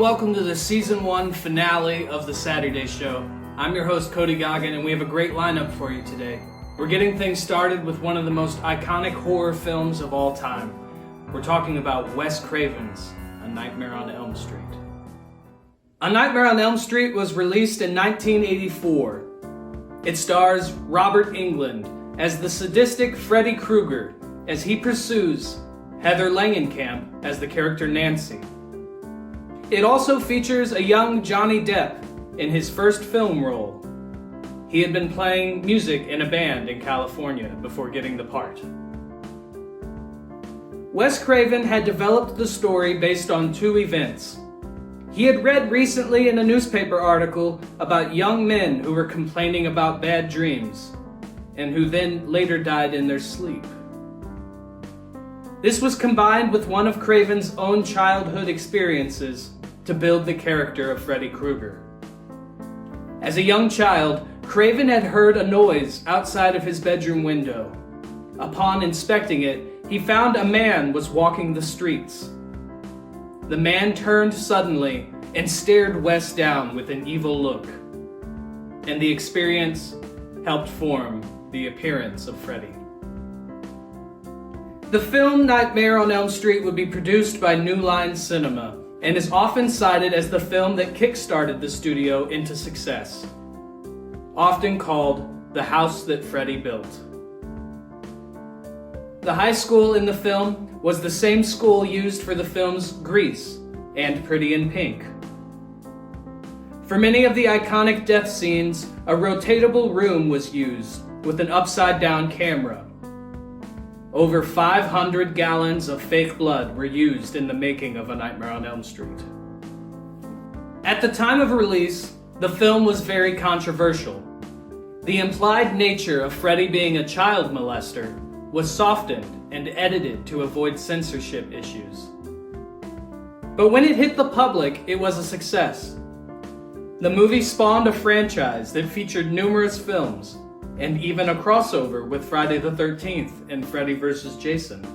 welcome to the Season 1 finale of The Saturday Show. I'm your host, Cody Goggin, and we have a great lineup for you today. We're getting things started with one of the most iconic horror films of all time. We're talking about Wes Craven's A Nightmare on Elm Street. A Nightmare on Elm Street was released in 1984. It stars Robert Englund as the sadistic Freddy Krueger as he pursues Heather Langenkamp as the character Nancy. It also features a young Johnny Depp in his first film role. He had been playing music in a band in California before getting the part. Wes Craven had developed the story based on two events. He had read recently in a newspaper article about young men who were complaining about bad dreams, and who then later died in their sleep. This was combined with one of Craven's own childhood experiences to build the character of Freddy Krueger. As a young child, Craven had heard a noise outside of his bedroom window. Upon inspecting it, he found a man was walking the streets. The man turned suddenly and stared Wes down with an evil look, and the experience helped form the appearance of Freddy. The film Nightmare on Elm Street would be produced by New Line Cinema and is often cited as the film that kick-started the studio into success, often called the house that Freddy built. The high school in the film was the same school used for the films Grease and Pretty in Pink. For many of the iconic death scenes, a rotatable room was used with an upside-down camera. Over 500 gallons of fake blood were used in the making of A Nightmare on Elm Street. At the time of release, the film was very controversial. The implied nature of Freddy being a child molester was softened and edited to avoid censorship issues. But when it hit the public, it was a success. The movie spawned a franchise that featured numerous films, and even a crossover with Friday the 13th and Freddy vs. Jason.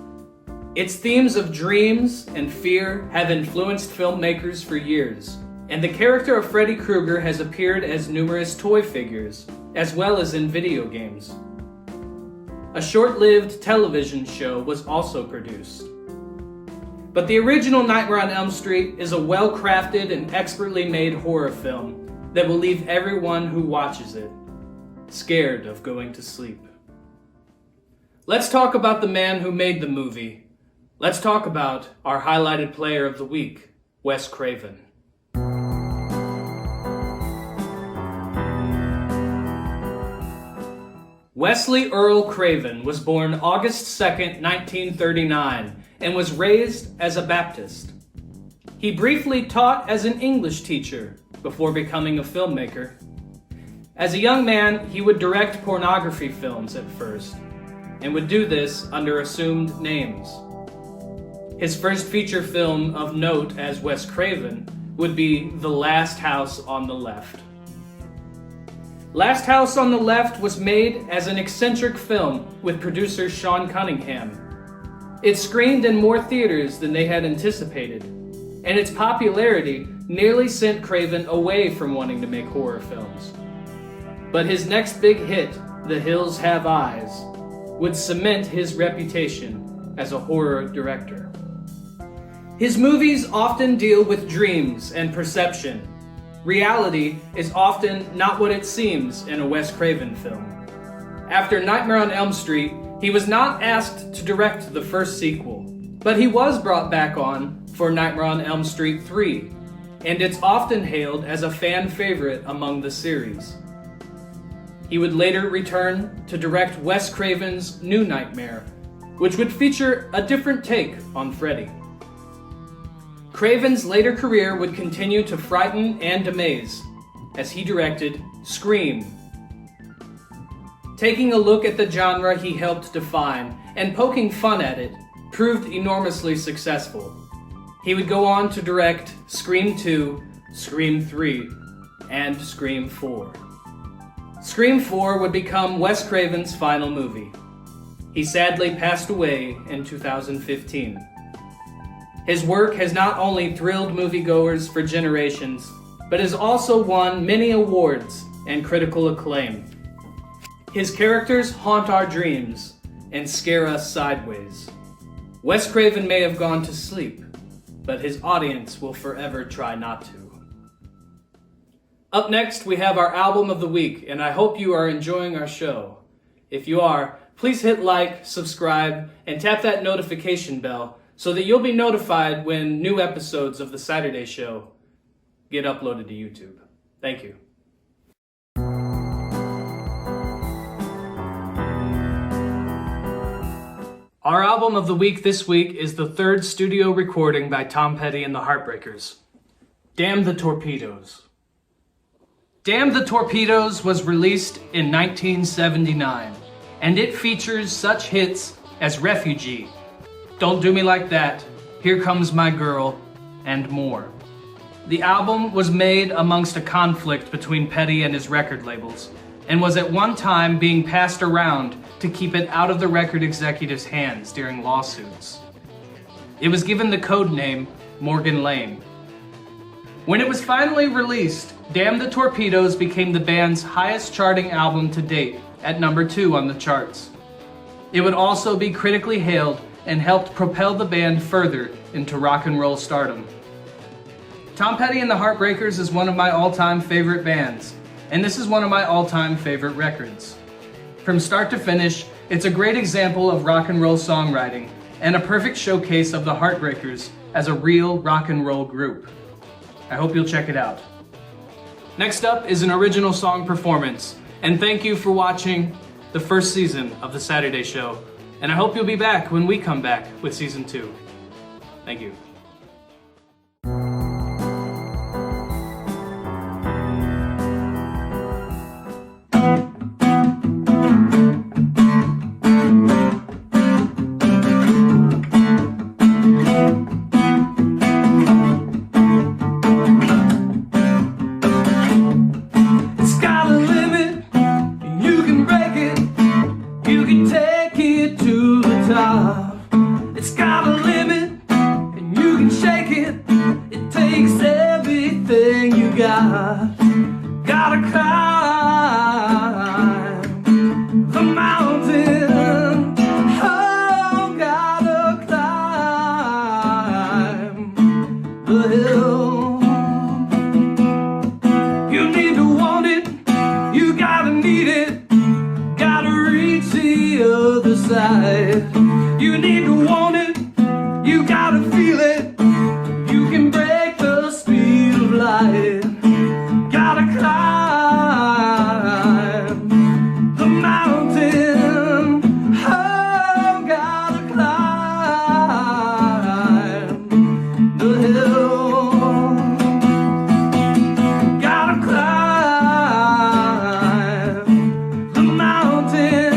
Its themes of dreams and fear have influenced filmmakers for years, and the character of Freddy Krueger has appeared as numerous toy figures, as well as in video games. A short-lived television show was also produced. But the original Nightmare on Elm Street is a well-crafted and expertly made horror film that will leave everyone who watches it scared of going to sleep. Let's talk about the man who made the movie. Let's talk about our highlighted player of the week, Wes Craven. Wesley Earl Craven was born August 2nd, 1939, and was raised as a Baptist. He briefly taught as an English teacher before becoming a filmmaker. As a young man, he would direct pornography films at first, and would do this under assumed names. His first feature film of note as Wes Craven would be The Last House on the Left. Last House on the Left was made as an eccentric film with producer Sean Cunningham. It screened in more theaters than they had anticipated, and its popularity nearly sent Craven away from wanting to make horror films. But his next big hit, The Hills Have Eyes, would cement his reputation as a horror director. His movies often deal with dreams and perception. Reality is often not what it seems in a Wes Craven film. After Nightmare on Elm Street, he was not asked to direct the first sequel, but he was brought back on for Nightmare on Elm Street 3, and it's often hailed as a fan favorite among the series. He would later return to direct Wes Craven's New Nightmare, which would feature a different take on Freddy. Craven's later career would continue to frighten and amaze as he directed Scream. Taking a look at the genre he helped define and poking fun at it proved enormously successful. He would go on to direct Scream 2, Scream 3, and Scream 4. Scream 4 would become Wes Craven's final movie. He sadly passed away in 2015. His work has not only thrilled moviegoers for generations, but has also won many awards and critical acclaim. His characters haunt our dreams and scare us sideways. Wes Craven may have gone to sleep, but his audience will forever try not to. Up next, we have our album of the week, and I hope you are enjoying our show. If you are, please hit like, subscribe, and tap that notification bell so that you'll be notified when new episodes of The Saturday Show get uploaded to YouTube. Thank you. Our album of the week this week is the third studio recording by Tom Petty and the Heartbreakers, Damn the Torpedoes. Damn the Torpedoes was released in 1979, and it features such hits as Refugee, Don't Do Me Like That, Here Comes My Girl, and more. The album was made amongst a conflict between Petty and his record labels, and was at one time being passed around to keep it out of the record executives' hands during lawsuits. It was given the code name Morgan Lane. When it was finally released, Damn the Torpedoes became the band's highest charting album to date, at number 2 on the charts. It would also be critically hailed and helped propel the band further into rock and roll stardom. Tom Petty and the Heartbreakers is one of my all-time favorite bands, and this is one of my all-time favorite records. From start to finish, it's a great example of rock and roll songwriting, and a perfect showcase of the Heartbreakers as a real rock and roll group. I hope you'll check it out. Next up is an original song performance, and thank you for watching the first season of The Saturday Show, and I hope you'll be back when we come back with season 2. Thank you. It's got a limit, and you can shake it. It takes everything you got. Gotta climb the mountain. Oh, gotta climb the hill. You need to want it, you gotta need it. Gotta reach the other side. You need to want it, you gotta feel it. You can break the speed of light. Gotta climb the mountain. Oh, gotta climb the hill. Gotta climb the mountain.